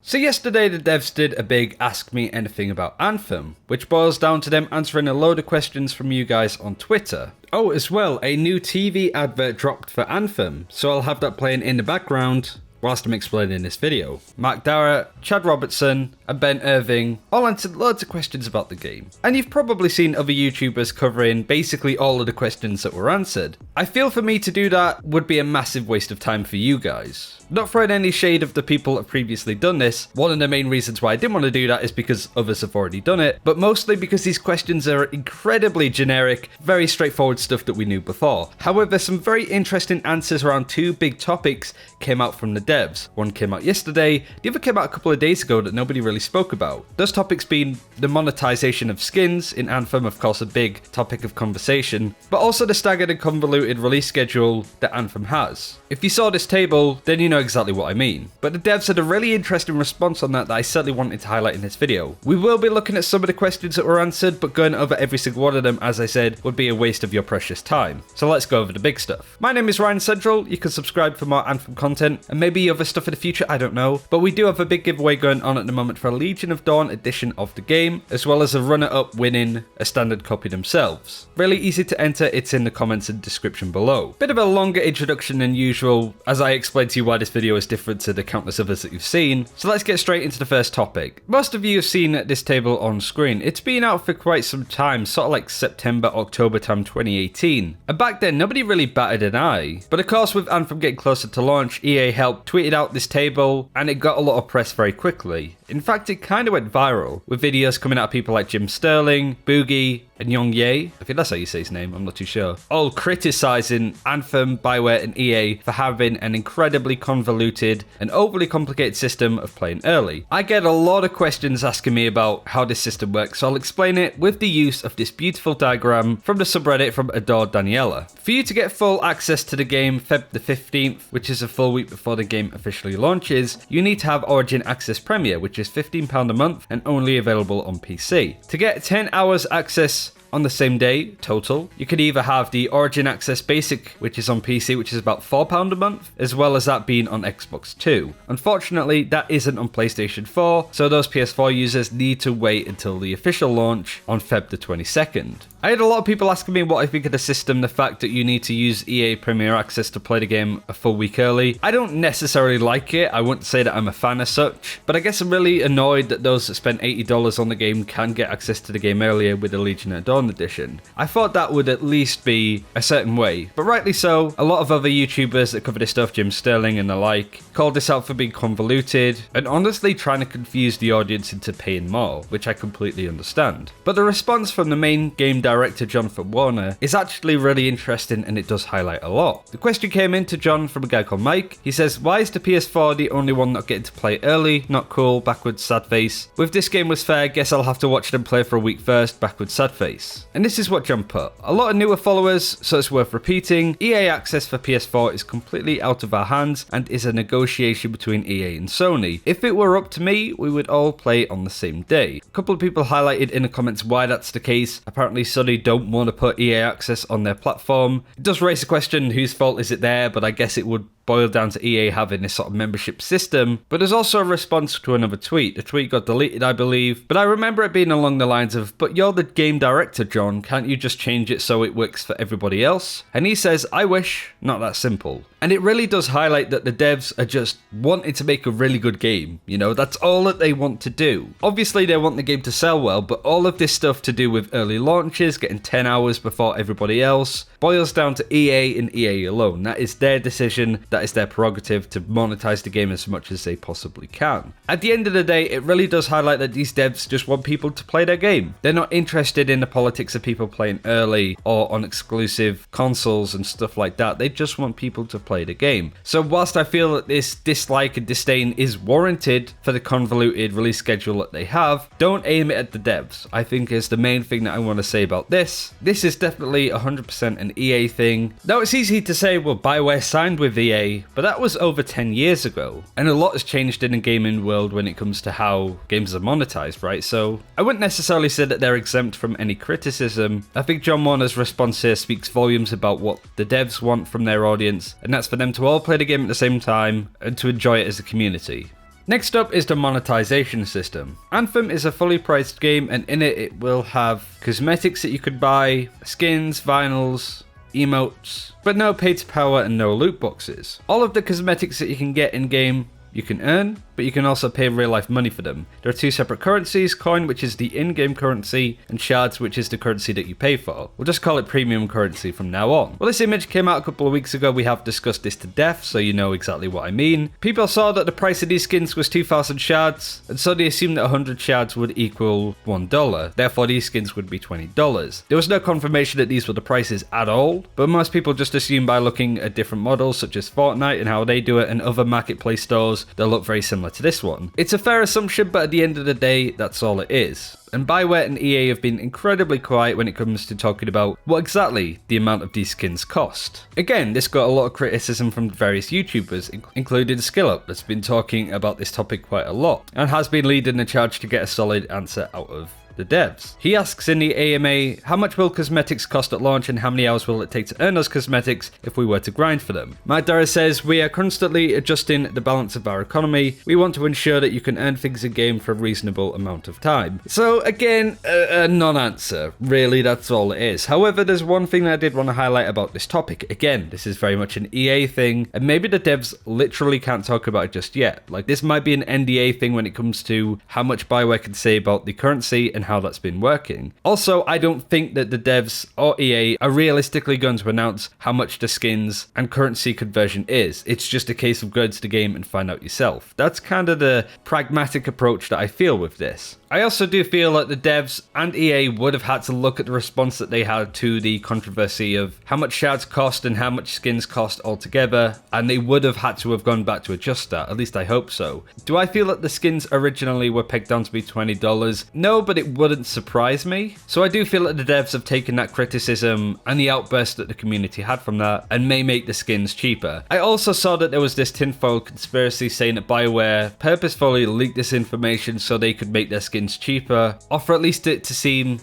So yesterday the devs did a big Ask Me Anything About Anthem, which boils down to them answering a load of questions from you guys on Twitter. Oh, as well, a new TV advert dropped for Anthem, so I'll have that playing in the background whilst I'm explaining this video. Mark Darrett, Chad Robertson, and Ben Irving all answered loads of questions about the game. And you've probably seen other YouTubers covering basically all of the questions that were answered. I feel for me to do that would be a massive waste of time for you guys. Not throwing any shade of the people that have previously done this, one of the main reasons why I didn't want to do that is because others have already done it, but mostly because these questions are incredibly generic, very straightforward stuff that we knew before. However, some very interesting answers around two big topics came out from the devs. One came out yesterday, the other came out a couple of days ago that nobody really spoke about. Those topics being the monetization of skins in Anthem, of course a big topic of conversation, but also the staggered and convoluted release schedule that Anthem has. If you saw this table, then you know exactly what I mean. But the devs had a really interesting response on that I certainly wanted to highlight in this video. We will be looking at some of the questions that were answered, but going over every single one of them, as I said, would be a waste of your precious time. So let's go over the big stuff. My name is Ryan Central, you can subscribe for more Anthem content, and maybe other stuff in the future, I don't know. But we do have a big giveaway going on at the moment for a Legion of Dawn edition of the game, as well as a runner-up winning a standard copy themselves. Really easy to enter, it's in the comments and description below. Bit of a longer introduction than usual, as I explained to you why this video is different to the countless others that you've seen. So let's get straight into the first topic. Most of you have seen this table on screen. It's been out for quite some time, sort of like September, October time 2018. And back then, nobody really batted an eye. But of course, with Anthem getting closer to launch, EA helped tweeted out this table, and it got a lot of press very quickly. In fact, it kind of went viral, with videos coming out of people like Jim Sterling, Boogie, and Yong Ye, I think that's how you say his name, I'm not too sure, all criticizing Anthem, Bioware, and EA for having an incredibly convoluted and overly complicated system of playing early. I get a lot of questions asking me about how this system works, so I'll explain it with the use of this beautiful diagram from the subreddit from Adored Daniela. For you to get full access to the game Feb the 15th, which is a full week before the game officially launches, you need to have Origin Access Premier, which is £15 a month and only available on PC. To get 10 hours access on the same day total, you could either have the Origin Access Basic, which is on PC, which is about £4 a month, as well as that being on Xbox too. Unfortunately, that isn't on PlayStation 4, so those PS4 users need to wait until the official launch on Feb the 22nd. I had a lot of people asking me what I think of the system, the fact that you need to use EA Premier Access to play the game a full week early. I don't necessarily like it, I wouldn't say that I'm a fan as such, but I guess I'm really annoyed that those that spent $80 on the game can get access to the game earlier with the Legion of Dawn edition. I thought that would at least be a certain way, but rightly so. A lot of other YouTubers that cover this stuff, Jim Sterling and the like, called this out for being convoluted and honestly trying to confuse the audience into paying more, which I completely understand. But the response from the main game director Jonathan Warner is actually really interesting, and it does highlight a lot. The question came in to John from a guy called Mike. He says, why is the PS4 the only one not getting to play early? Not cool, backwards sad face. With this game was fair, guess I'll have to watch them play for a week first, backwards sad face. And this is what John put. A lot of newer followers, so it's worth repeating. EA access for PS4 is completely out of our hands and is a negotiation between EA and Sony. If it were up to me, we would all play on the same day. A couple of people highlighted in the comments why that's the case. Apparently Sony don't want to put EA access on their platform. It does raise the question, whose fault is it there, but I guess it would boil down to EA having this sort of membership system. But there's also a response to another tweet. The tweet got deleted, I believe, but I remember it being along the lines of, but you're the game director, John, can't you just change it so it works for everybody else? And he says, I wish, not that simple. And it really does highlight that the devs are just wanting to make a really good game. You know, that's all that they want to do. Obviously, they want the game to sell well, but all of this stuff to do with early launches, getting 10 hours before everybody else, boils down to EA and EA alone. That is their decision, that is their prerogative to monetize the game as much as they possibly can. At the end of the day, it really does highlight that these devs just want people to play their game. They're not interested in the politics of people playing early or on exclusive consoles and stuff like that. They just want people to play the game. So whilst I feel that this dislike and disdain is warranted for the convoluted release schedule that they have, don't aim it at the devs, I think is the main thing that I want to say about this. This is definitely 100% an EA thing. Now it's easy to say, well, Bioware signed with EA, but that was over 10 years ago. And a lot has changed in the gaming world when it comes to how games are monetized, right? So I wouldn't necessarily say that they're exempt from any criticism. I think John Warner's response here speaks volumes about what the devs want from their audience, and that's for them to all play the game at the same time and to enjoy it as a community. Next up is the monetization system. Anthem is a fully priced game, and in it will have cosmetics that you could buy, skins, vinyls, emotes, but no pay to power and no loot boxes. All of the cosmetics that you can get in game you can earn, but you can also pay real life money for them. There are two separate currencies, coin, which is the in-game currency, and shards, which is the currency that you pay for. We'll just call it premium currency from now on. Well, this image came out a couple of weeks ago. We have discussed this to death, so you know exactly what I mean. People saw that the price of these skins was 2,000 shards, and so they assumed that 100 shards would equal $1. Therefore, these skins would be $20. There was no confirmation that these were the prices at all, but most people just assume by looking at different models, such as Fortnite and how they do it, and other marketplace stores, they'll look very similar to this one. It's a fair assumption, but at the end of the day, that's all it is. And Bioware and EA have been incredibly quiet when it comes to talking about what exactly the amount of these skins cost. Again, this got a lot of criticism from various YouTubers, including SkillUp, that's been talking about this topic quite a lot, and has been leading the charge to get a solid answer out of the devs. He asks in the AMA, how much will cosmetics cost at launch and how many hours will it take to earn those cosmetics if we were to grind for them? Mike Dara says, we are constantly adjusting the balance of our economy. We want to ensure that you can earn things in game for a reasonable amount of time. So again, a non-answer. Really, that's all it is. However, there's one thing that I did want to highlight about this topic. Again, this is very much an EA thing, and maybe the devs literally can't talk about it just yet. Like, this might be an NDA thing when it comes to how much Bioware can say about the currency and how that's been working. Also, I don't think that the devs or EA are realistically going to announce how much the skins and currency conversion is. It's just a case of go into the game and find out yourself. That's kind of the pragmatic approach that I feel with this. I also do feel that the devs and EA would have had to look at the response that they had to the controversy of how much shards cost and how much skins cost altogether, and they would have had to have gone back to adjust that. At least I hope so. Do I feel that the skins originally were pegged down to be $20? No, but it wouldn't surprise me. So I do feel that the devs have taken that criticism and the outburst that the community had from that and may make the skins cheaper. I also saw that there was this tinfoil conspiracy saying that Bioware purposefully leaked this information so they could make their skins cheaper, or for at least it to seem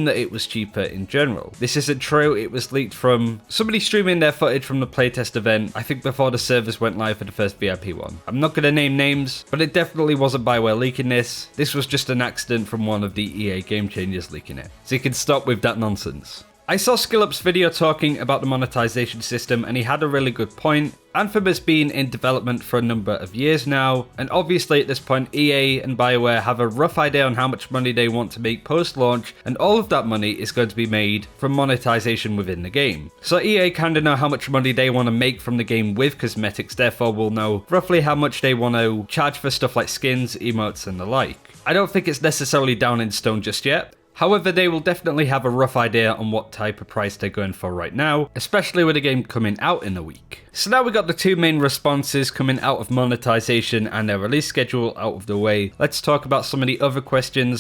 that it was cheaper in general. This isn't true. It was leaked from somebody streaming their footage from the playtest event, I think before the servers went live for the first VIP one. I'm not going to name names, but it definitely wasn't Bioware leaking this. This was just an accident from one of the EA game changers leaking it. So you can stop with that nonsense. I saw SkillUp's video talking about the monetization system, and he had a really good point. Anthem has been in development for a number of years now, and obviously at this point EA and Bioware have a rough idea on how much money they want to make post-launch, and all of that money is going to be made from monetization within the game. So EA kind of know how much money they want to make from the game with cosmetics, therefore will know roughly how much they want to charge for stuff like skins, emotes and the like. I don't think it's necessarily down in stone just yet. However, they will definitely have a rough idea on what type of price they're going for right now, especially with the game coming out in a week. So now we got the two main responses coming out of monetization and their release schedule out of the way. Let's talk about some of the other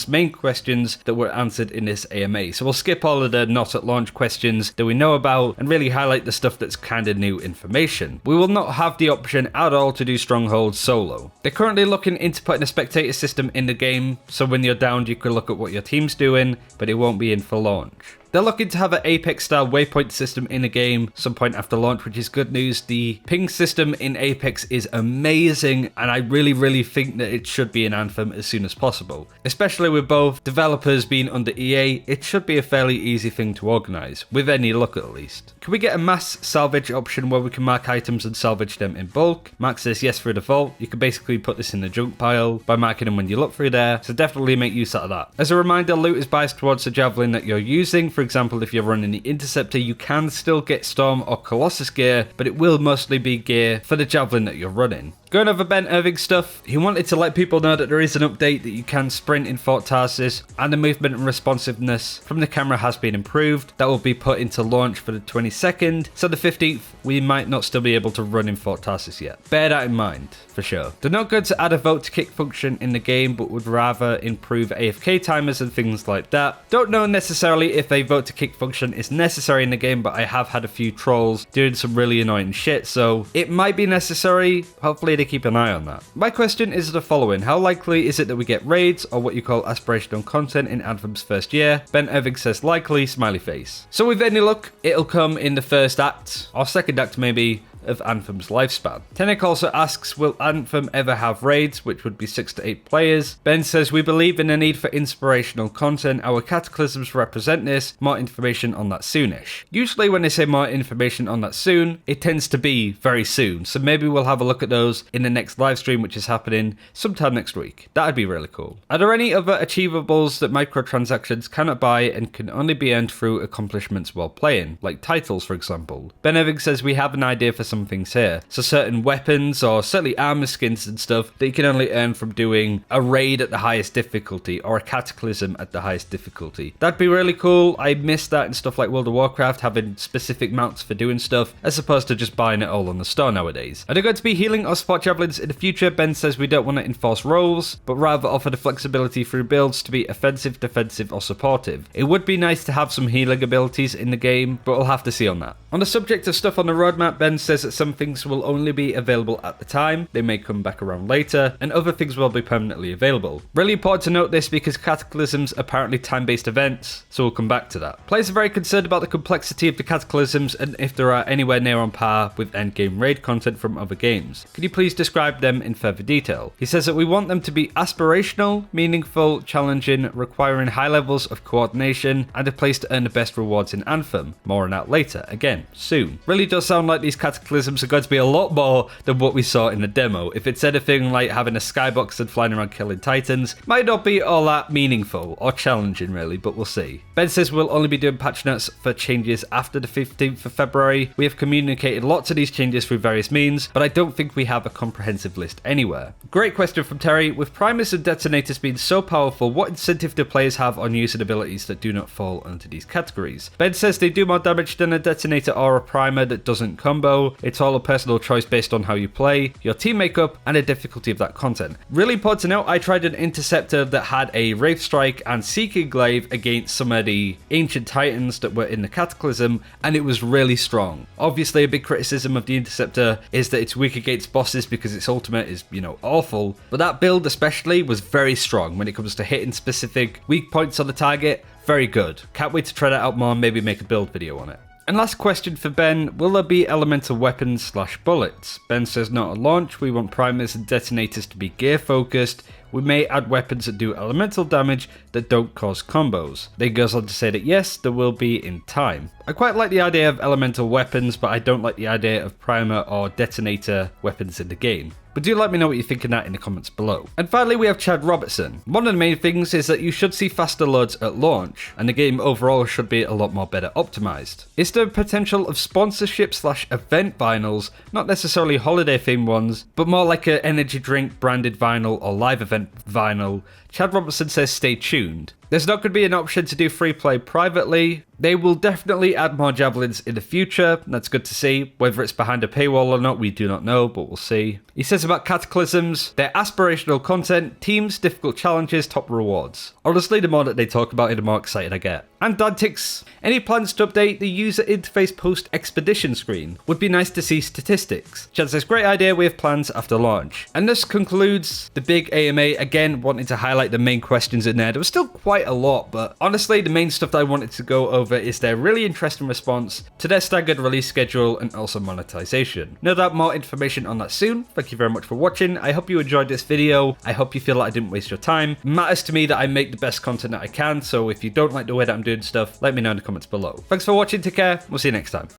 main questions that were answered in this AMA. So we'll skip all of the not at launch questions that we know about and really highlight the stuff that's kind of new information. We will not have the option at all to do Stronghold solo. They're currently looking into putting a spectator system in the game, so when you're downed you can look at what your team's doing, but it won't be in for launch. They're looking to have an Apex style waypoint system in the game some point after launch, which is good news. The ping system in Apex is amazing, and I really think that it should be in Anthem as soon as possible. Especially with both developers being under EA, it should be a fairly easy thing to organise, with any luck at least. Can we get a mass salvage option where we can mark items and salvage them in bulk? Mark says yes for default. You can basically put this in the junk pile by marking them when you look through there, so definitely make use out of that. As a reminder, loot is biased towards the javelin that you're using. For example, if you're running the Interceptor, you can still get Storm or Colossus gear, but it will mostly be gear for the javelin that you're running. Going over Ben Irving's stuff, he wanted to let people know that there is an update that you can sprint in Fort Tarsus, and the movement and responsiveness from the camera has been improved. That will be put into launch for the 22nd, so the 15th we might not still be able to run in Fort Tarsus yet. Bear that in mind, for sure. They're not going to add a vote to kick function in the game, but would rather improve AFK timers and things like that. Don't know necessarily if a vote to kick function is necessary in the game, but I have had a few trolls doing some really annoying shit, so it might be necessary. Hopefully they keep an eye on that. My question is the following: how likely is it that we get raids or what you call aspirational content in Anthem's first year? Ben Irving says likely, smiley face. So with any luck, it'll come in the first act, or second act maybe, of Anthem's lifespan. Tenek also asks, will Anthem ever have raids, which would be 6 to 8 players? Ben says, we believe in the need for inspirational content. Our cataclysms represent this. More information on that soonish. Usually when they say more information on that soon, it tends to be very soon. So maybe we'll have a look at those in the next live stream, which is happening sometime next week. That'd be really cool. Are there any other achievables that microtransactions cannot buy and can only be earned through accomplishments while playing, like titles for example? Ben Evans says, we have an idea for some things here. So certain weapons or certainly armor skins and stuff that you can only earn from doing a raid at the highest difficulty or a cataclysm at the highest difficulty. That'd be really cool. I miss that in stuff like World of Warcraft, having specific mounts for doing stuff as opposed to just buying it all on the store nowadays. Are there going to be healing or support javelins in the future? Ben says, we don't want to enforce roles, but rather offer the flexibility through builds to be offensive, defensive or supportive. It would be nice to have some healing abilities in the game, but we'll have to see on that. On the subject of stuff on the roadmap, Ben says that some things will only be available at the time, they may come back around later, and other things will be permanently available. Really important to note this because cataclysms are apparently time-based events, so we'll come back to that. Players are very concerned about the complexity of the cataclysms and if there are anywhere near on par with endgame raid content from other games. Can you please describe them in further detail? He says that we want them to be aspirational, meaningful, challenging, requiring high levels of coordination, and a place to earn the best rewards in Anthem. More on that later, again, soon. Really does sound like these cataclysms are going to be a lot more than what we saw in the demo. If it's anything like having a skybox and flying around killing titans, might not be all that meaningful or challenging really, but we'll see. Ben says we'll only be doing patch notes for changes after the 15th of February. We have communicated lots of these changes through various means, but I don't think we have a comprehensive list anywhere. Great question from Terry. With primers and detonators being so powerful, what incentive do players have on using abilities that do not fall under these categories? Ben says they do more damage than a detonator or a primer that doesn't combo. It's all a personal choice based on how you play, your team makeup, and the difficulty of that content. Really important to note, I tried an interceptor that had a Wraith Strike and Seeking Glaive against some of the ancient titans that were in the Cataclysm, and it was really strong. Obviously, a big criticism of the interceptor is that it's weak against bosses because its ultimate is, awful, but that build especially was very strong when it comes to hitting specific weak points on the target. Very good. Can't wait to try that out more and maybe make a build video on it. And last question for Ben, will there be elemental weapons / bullets? Ben says not at launch, we want primers and detonators to be gear focused. We may add weapons that do elemental damage that don't cause combos. Then goes on to say that yes, there will be in time. I quite like the idea of elemental weapons, but I don't like the idea of primer or detonator weapons in the game. But do let me know what you think of that in the comments below. And finally, we have Chad Robertson. One of the main things is that you should see faster loads at launch, and the game overall should be a lot more better optimized. Is there potential of sponsorship / event vinyls, not necessarily holiday themed ones, but more like an energy drink branded vinyl or live event vinyl? Chad Robertson says stay tuned. There's not going to be an option to do free play privately. They will definitely add more javelins in the future. That's good to see. Whether it's behind a paywall or not, we do not know, but we'll see. He says about cataclysms, they're aspirational content, teams, difficult challenges, top rewards. Honestly, the more that they talk about it, the more excited I get. And Dantix, any plans to update the user interface post-expedition screen? Would be nice to see statistics. Chad says, great idea, we have plans after launch. And this concludes the big AMA. Again, wanting to highlight the main questions in there. There was still quite a lot, but honestly, the main stuff that I wanted to go over is their really interesting response to their staggered release schedule and also monetization. No doubt more information on that soon. Thank you very much for watching. I hope you enjoyed this video. I hope you feel like I didn't waste your time. It matters to me that I make the best content that I can, so if you don't like the way that I'm doing stuff, let me know in the comments below. Thanks for watching, take care, we'll see you next time.